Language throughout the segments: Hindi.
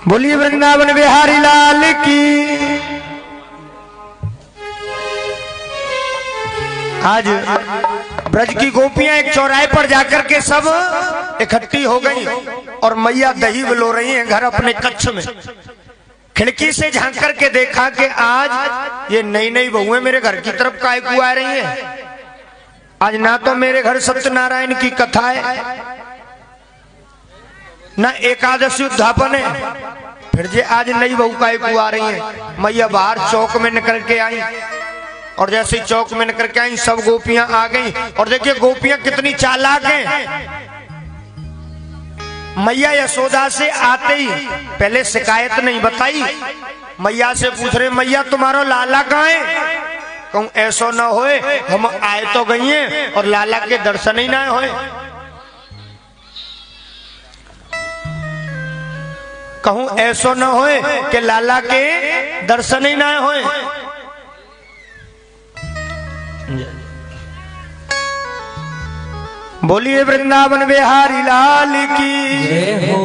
बोलिए वृंदावन बिहारी लाल की। आज ब्रज की गोपियां एक चौराहे पर जाकर के सब इकट्ठी हो गई और मैया दही बिलो रही हैं घर अपने कच्छ में। खिड़की से झांक करके देखा कि आज ये नई नई बहुएं मेरे घर की तरफ काय को आ रही हैं। आज ना तो मेरे घर सत्यनारायण की कथा है ना एकादशी उद्यापन है, फिर जे आज नई बहू काय को आ रही है। मैया बाहर चौक में निकल के आई और जैसे चौक में निकल के आई सब गोपियां आ गई। और देखिए गोपियां कितनी चालाक हैं। मैया यशोदा से आते ही पहले शिकायत नहीं बताई, मैया से पूछ रहे मैया तुम्हारा लाला कहाँ है। कहूं ऐसा ना होए हम आए तो गई हैं और लाला के दर्शन ही ना होए। कहूं ऐसा न होए कि लाला के दर्शन ही ना होए। बोलिए वृंदावन बिहारी लाल की जय हो।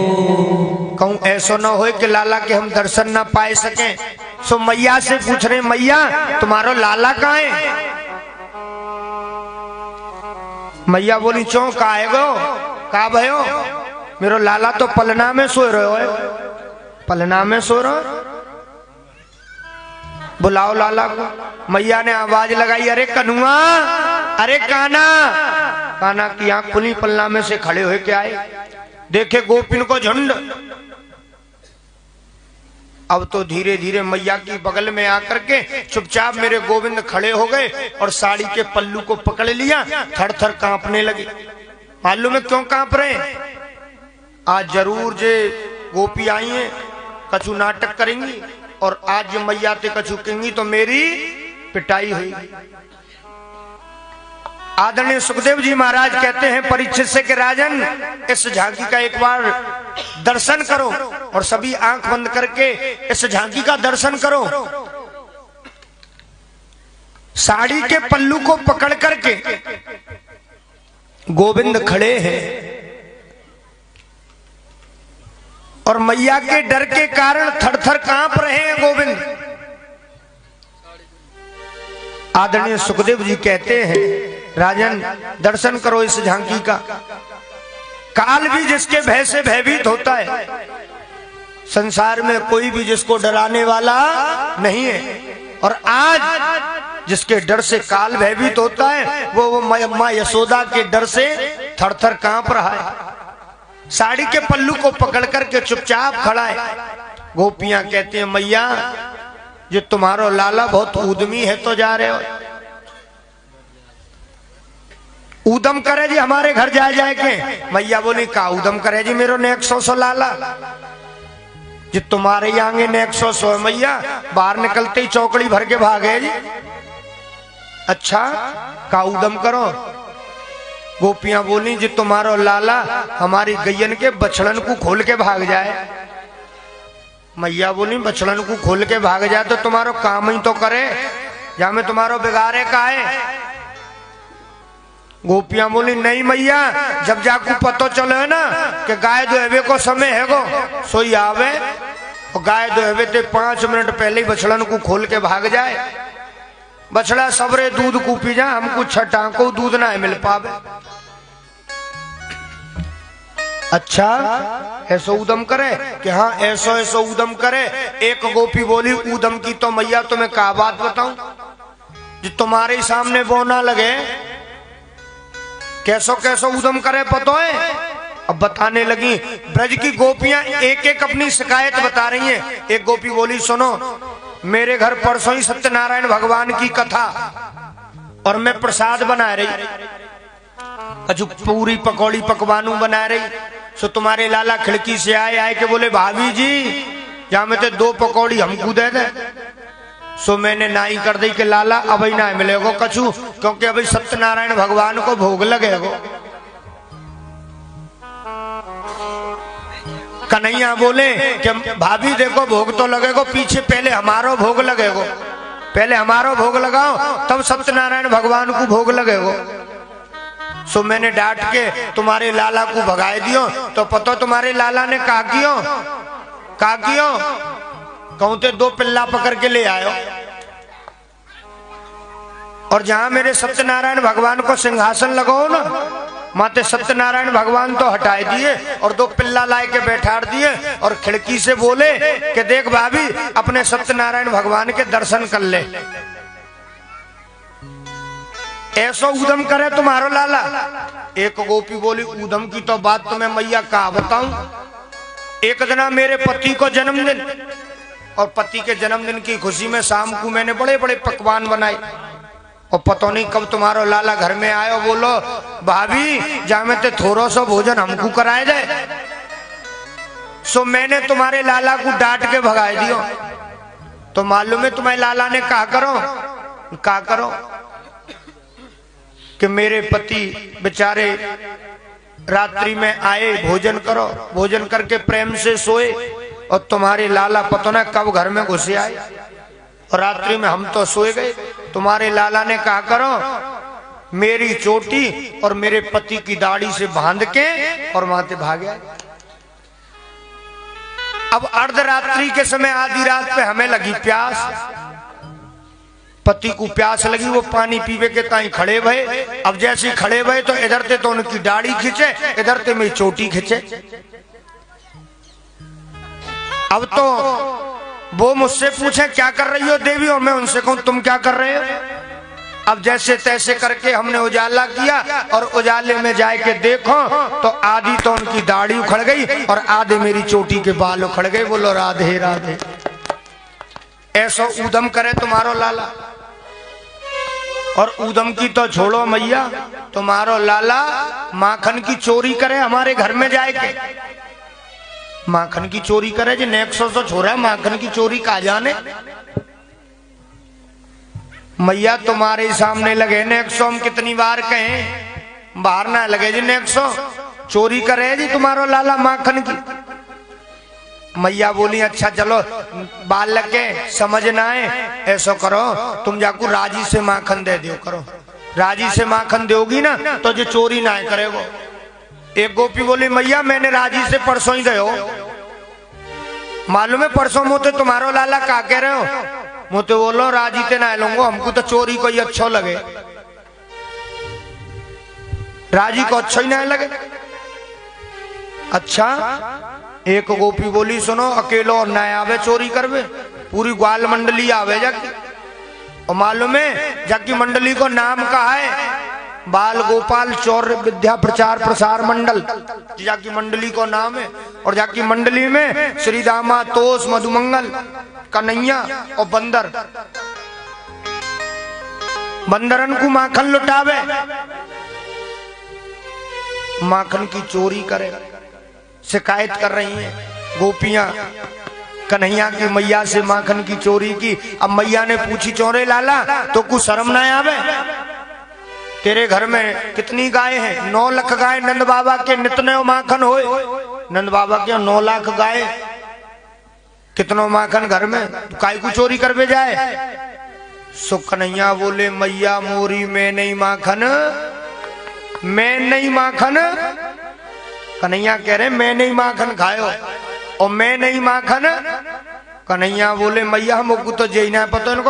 कहूं ऐसा न होए कि लाला के हम दर्शन ना पाए सके। सो मैया से पूछ रहे मैया तुम्हारा लाला कहाँ है। मैया बोली चौ का आएगो का भयो मेरो लाला तो पलना में सो रहे हो। पलना में सो रहो बुलाओ लाला को। मैया ने आवाज लगाई अरे कनुआ अरे काना। काना की आंख खुली पलना में से खड़े हुए क्या आए। देखे गोपिन को झुंड। अब तो धीरे धीरे मैया की बगल में आकर के चुपचाप मेरे गोविंद खड़े हो गए और साड़ी के पल्लू को पकड़ लिया। थर थर कांपने लगे। मालूम है क्यों कांप रहे। आज जरूर जे गोपी आई हैं कछु नाटक करेंगी और आज जो मैया ते कछु कहेंगी तो मेरी पिटाई हुई। आदरणीय सुखदेव जी महाराज कहते हैं परीक्षित से कि राजन इस झांकी का एक बार दर्शन करो और सभी आंख बंद करके इस झांकी का दर्शन करो। साड़ी के पल्लू को पकड़ करके गोविंद खड़े हैं और मैया के डर के कारण थर थर कांप रहे हैं गोविंद। आदरणीय सुखदेव जी कहते हैं राजन दर्शन करो इस झांकी का। काल भी जिसके भय से भयभीत होता है, संसार में कोई भी जिसको डराने वाला नहीं है। और आज जिसके डर से काल भयभीत होता है वो मां यशोदा के डर से थर थर कांप रहा है। साड़ी के पल्लू को पकड़ करके चुपचाप खड़ा है। गोपियां कहती हैं मैया ये तुम्हारा लाला बहुत उद्यमी है तो जा रहे हो। उदम करे जी हमारे घर जाए के। मैया बोली का उदम करे जी मेरो नेक सो लाला जी तुम्हारे ही आगे नेक सो मैया। बाहर निकलते ही चौकड़ी भर के भागे जी। अच्छा का उदम करो। गोपियां बोली जी तुम्हारा लाला हमारी गैयन के बछड़न को खोल के भाग जाए। मैया बोली बछड़न को खोल के भाग जाए तो तुम्हारा काम ही तो करे जहां में तुम्हारा बिगाड़े का है। गोपियां बोली नहीं मैया जब जाकू पतो चले ना कि गाय दुहवे को समय है गो सोई आवे और गाय दुहवे ते 5 मिनट पहले ही बछड़न को खोल के भाग जाए। बछड़ा सबरे दूध को पी जाए हमको छठा को दूध ना मिल पावे। अच्छा ऐसा उदम करे कि हाँ ऐसा ऐसा उदम करे। एक गोपी बोली उदम की तो मैया तुम्हें क्या बात बताऊं जो तुम्हारे सामने वो ना लगे। कैसो कैसो उदम करे पतो है। अब बताने लगी। ब्रज की गोपियां एक एक अपनी शिकायत बता रही हैं। एक गोपी बोली सुनो मेरे घर परसों ही सत्यनारायण भगवान की कथा और मैं प्रसाद बना रही अजू पूरी पकौड़ी पकवानू बना रही। सो तुम्हारे लाला खिड़की से आए के बोले भाभी जी जहां में 2 पकौड़ी हमको दे दे। सो मैंने नाई कर दी कि लाला अभी ना मिलेगो कछु क्योंकि अभी सत्यनारायण भगवान को भोग लगेगो। कन्हैया बोले कि भाभी देखो भोग तो लगेगो पीछे पहले हमारो भोग लगेगो। पहले हमारो भोग लगाओ तब सत्यनारायण भगवान को भोग लगेगो। सो मैंने डांट के तुम्हारे लाला को भगाए दियो तो पता तुम्हारे लाला ने कहा कियो का क्यों? कहूं ते 2 पिल्ला पकड़ के ले आयो, और जहां मेरे सत्यनारायण भगवान को सिंहासन लगाओ ना, माते सत्यनारायण भगवान तो हटाए दिए और 2 पिल्ला लाए के बैठा दिए, और खिड़की से बोले कि देख भाभी अपने सत्यनारायण भगवान के दर्शन कर ले। ऐसा उदम करे तुम्हारो लाला। एक गोपी बोली उदम की तो बात तुम्हें मैया का बताऊं। एक जना मेरे पति को जन्मदिन, और पति के जन्मदिन की खुशी में शाम को मैंने बड़े बड़े पकवान बनाए, और पता नहीं कब तुम्हारो लाला घर में आयो, बोलो भाभी जामे ते थोड़ा सा भोजन हमको कराए जाए। सो मैंने तुम्हारे लाला को डांट के भगाए दियो। तो मालूम है तुम्हारे लाला ने कहा करो कि मेरे पति बेचारे रात्रि में आए, भोजन करो, भोजन करके प्रेम से सोए, और तुम्हारे लाला पता ना कब घर में घुसे आए, और रात्रि में हम तो सोए गए। तुम्हारे लाला ने कहा करो मेरी चोटी और मेरे पति की दाढ़ी से बांध के और वहां से भाग गया। अब अर्धरात्रि के समय आधी रात पे हमें लगी प्यास, पति को प्यास लगी, वो पानी पीवे के ताई खड़े भये। अब जैसे खड़े भये तो इधर से तो उनकी दाढ़ी खींचे, इधर से मेरी चोटी खींचे। अब तो वो मुझसे पूछे क्या कर रही हो देवी, और मैं उनसे कहूं तुम क्या कर रहे हो। अब जैसे तैसे करके हमने उजाला किया, और उजाले में जाके देखो तो आधी तो उनकी दाढ़ी उखड़ गई और आधे मेरी चोटी के बाल उखड़ गए। बोलो राधे राधे। ऐसा उदम करे तुम्हारो लाला। और उदम की तो छोड़ो मैया, तुम्हारो लाला माखन की चोरी करे हमारे घर में जाके, माखन की चोरी करे जी। नेक्सो तो छोरा माखन की चोरी कहा जाने। मैया तुम्हारे सामने लगे नेक्सो, हम कितनी बार कहें बाहर ना लगे जी नेक्सो। चोरी करे जी तुम्हारो लाला माखन की। मैया बोली अच्छा चलो बालक के समझ ना आए, ऐसा करो तुम जाको राजी से माखन दे दियो करो। राजी से माखन दोगी ना तो जो चोरी ना करेगो। एक गोपी बोली मैया मैंने राजी से परसों ही दो। मालूम है परसों मुझे तुम्हारो लाला का कह रहे हो, मुझे बोलो राजी ते ना लूंगो, हमको तो चोरी को ही अच्छा लगे, राजी को अच्छा ही ना लगे। अच्छा एक गोपी बोली सुनो अकेलो और ना आवे चोरी करवे, पूरी ग्वाल मंडली आवे जाके। और मालूम है जाकी मंडली को नाम कहा है बाल गोपाल चौर्य विद्या प्रचार प्रसार मंडल, जाकी मंडली को नाम है। और जाकी मंडली में श्री दामा तोष मधुमंगल कन्हैया और बंदर, बंदरन को माखन लुटावे, माखन की चोरी करे। शिकायत कर रही हैं गोपियां कन्हैया की मैया से माखन की चोरी की। अब मैया ने पूछी चोरे लाला तो कुछ शर्म ना आवे, तेरे घर में कितनी गाय हैं? 9 लाख गाय नंद बाबा के नितने माखन होए। नंद बाबा के 9 लाख गाय, कितनो माखन घर में, काय को चोरी करवे जाए। सो कन्हैया बोले मैया मोरी मैं नहीं माखन, मैं नहीं माखन। कन्हैया कह रहे मैं नहीं माखन खायो और मैं नहीं माखन। कन्हैया बोले मैया हमको तो जेना पता इनको